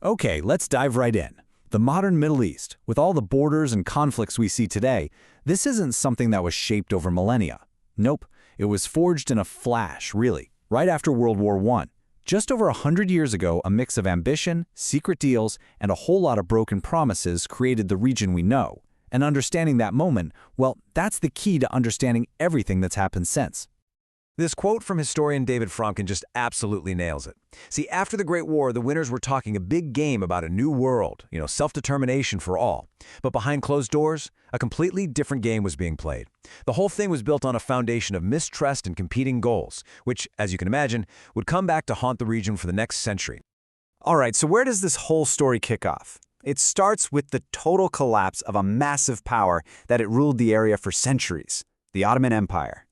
Okay, let's dive right in. The modern Middle East, with all the borders and conflicts we see today, this isn't something that was shaped over millennia. Nope, it was forged in a flash, really, right after World War I. Just over 100 years ago, a mix of ambition, secret deals, and a whole lot of broken promises created the region we know. And understanding that moment, well, that's the key to understanding everything that's happened since. This quote from historian David Fromkin just absolutely nails it. See, after the Great War, the winners were talking a big game about a new world, self-determination for all. But behind closed doors, a completely different game was being played. The whole thing was built on a foundation of mistrust and competing goals, which, as you can imagine, would come back to haunt the region for the next century. All right, so where does this whole story kick off? It starts with the total collapse of a massive power that had ruled the area for centuries, the Ottoman Empire.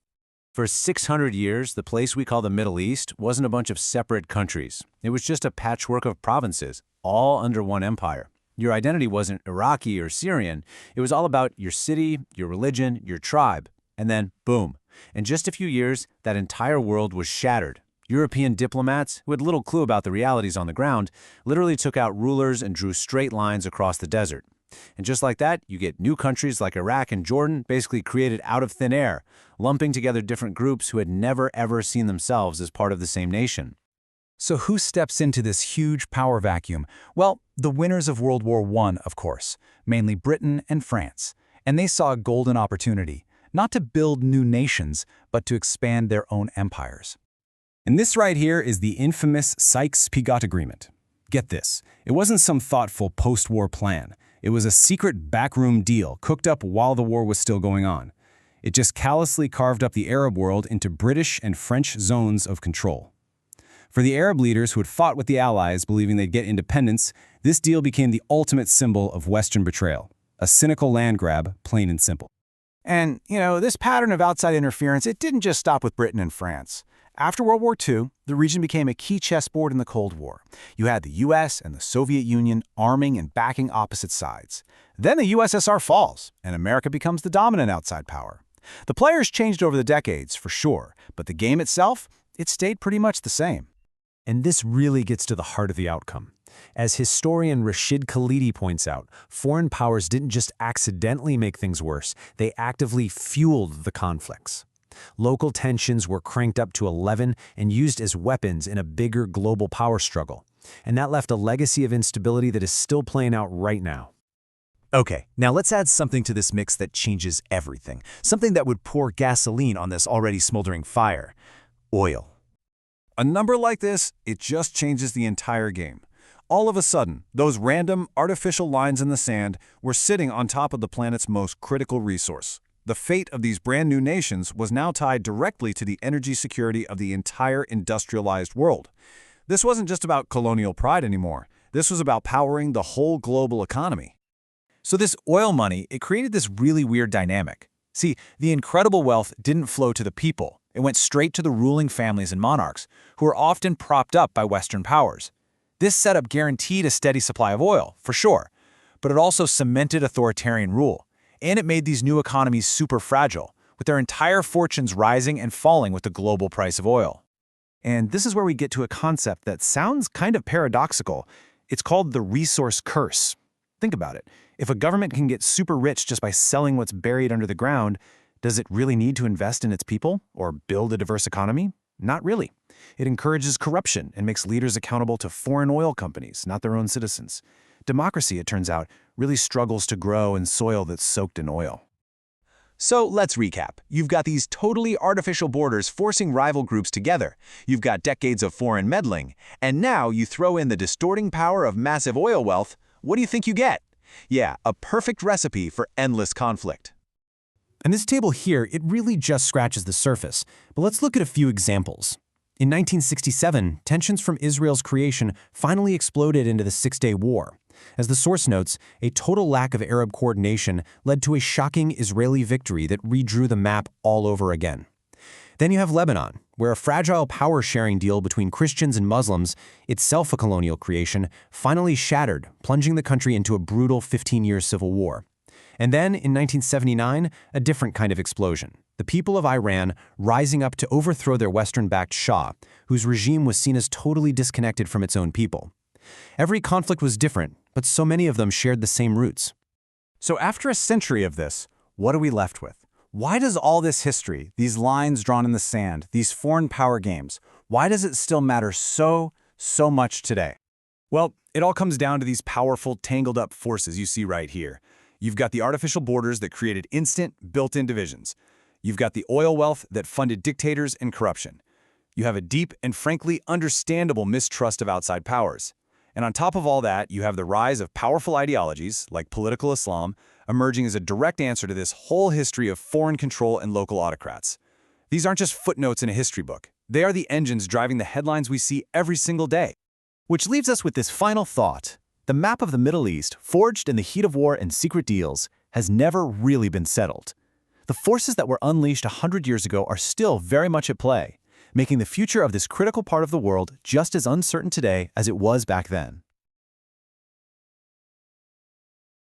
For 600 years, the place we call the Middle East wasn't a bunch of separate countries. It was just a patchwork of provinces, all under one empire. Your identity wasn't Iraqi or Syrian. It was all about your city, your religion, your tribe. And then, boom. In just a few years, that entire world was shattered. European diplomats, who had little clue about the realities on the ground, literally took out rulers and drew straight lines across the desert. And just like that, you get new countries like Iraq and Jordan basically created out of thin air, lumping together different groups who had never ever seen themselves as part of the same nation. So who steps into this huge power vacuum? Well, the winners of World War I, of course, mainly Britain and France. And they saw a golden opportunity, not to build new nations, but to expand their own empires. And this right here is the infamous Sykes-Picot Agreement. Get this, it wasn't some thoughtful post-war plan. It was a secret backroom deal cooked up while the war was still going on. It just callously carved up the Arab world into British and French zones of control. For the Arab leaders who had fought with the Allies believing they'd get independence, this deal became the ultimate symbol of Western betrayal, a cynical land grab, plain and simple. And, this pattern of outside interference, it didn't just stop with Britain and France. After World War II, the region became a key chessboard in the Cold War. You had the US and the Soviet Union arming and backing opposite sides. Then the USSR falls, and America becomes the dominant outside power. The players changed over the decades, for sure, but the game itself, it stayed pretty much the same. And this really gets to the heart of the outcome. As historian Rashid Khalidi points out, foreign powers didn't just accidentally make things worse, they actively fueled the conflicts. Local tensions were cranked up to 11 and used as weapons in a bigger global power struggle. And that left a legacy of instability that is still playing out right now. Okay, now let's add something to this mix that changes everything. Something that would pour gasoline on this already smoldering fire. Oil. A number like this, it just changes the entire game. All of a sudden, those random, artificial lines in the sand were sitting on top of the planet's most critical resource. The fate of these brand new nations was now tied directly to the energy security of the entire industrialized world. This wasn't just about colonial pride anymore. This was about powering the whole global economy. So this oil money, it created this really weird dynamic. See, the incredible wealth didn't flow to the people. It went straight to the ruling families and monarchs, who were often propped up by Western powers. This setup guaranteed a steady supply of oil, for sure, but it also cemented authoritarian rule. And it made these new economies super fragile, with their entire fortunes rising and falling with the global price of oil. And this is where we get to a concept that sounds kind of paradoxical. It's called the resource curse. Think about it. If a government can get super rich just by selling what's buried under the ground, does it really need to invest in its people or build a diverse economy? Not really. It encourages corruption and makes leaders accountable to foreign oil companies, not their own citizens. Democracy, it turns out, really struggles to grow in soil that's soaked in oil. So let's recap. You've got these totally artificial borders forcing rival groups together. You've got decades of foreign meddling. And now you throw in the distorting power of massive oil wealth. What do you think you get? Yeah, a perfect recipe for endless conflict. And this table here, it really just scratches the surface. But let's look at a few examples. In 1967, tensions from Israel's creation finally exploded into the Six-Day War. As the source notes, a total lack of Arab coordination led to a shocking Israeli victory that redrew the map all over again. Then you have Lebanon, where a fragile power-sharing deal between Christians and Muslims, itself a colonial creation, finally shattered, plunging the country into a brutal 15-year civil war. And then, in 1979, a different kind of explosion. The people of Iran rising up to overthrow their Western-backed Shah, whose regime was seen as totally disconnected from its own people. Every conflict was different, but so many of them shared the same roots. So after a century of this, what are we left with? Why does all this history, these lines drawn in the sand, these foreign power games, why does it still matter so much today? Well, it all comes down to these powerful, tangled-up forces you see right here. You've got the artificial borders that created instant, built-in divisions. You've got the oil wealth that funded dictators and corruption. You have a deep and frankly understandable mistrust of outside powers. And on top of all that, you have the rise of powerful ideologies, like political Islam, emerging as a direct answer to this whole history of foreign control and local autocrats. These aren't just footnotes in a history book. They are the engines driving the headlines we see every single day. Which leaves us with this final thought. The map of the Middle East, forged in the heat of war and secret deals, has never really been settled. The forces that were unleashed 100 years ago are still very much at play, making the future of this critical part of the world just as uncertain today as it was back then.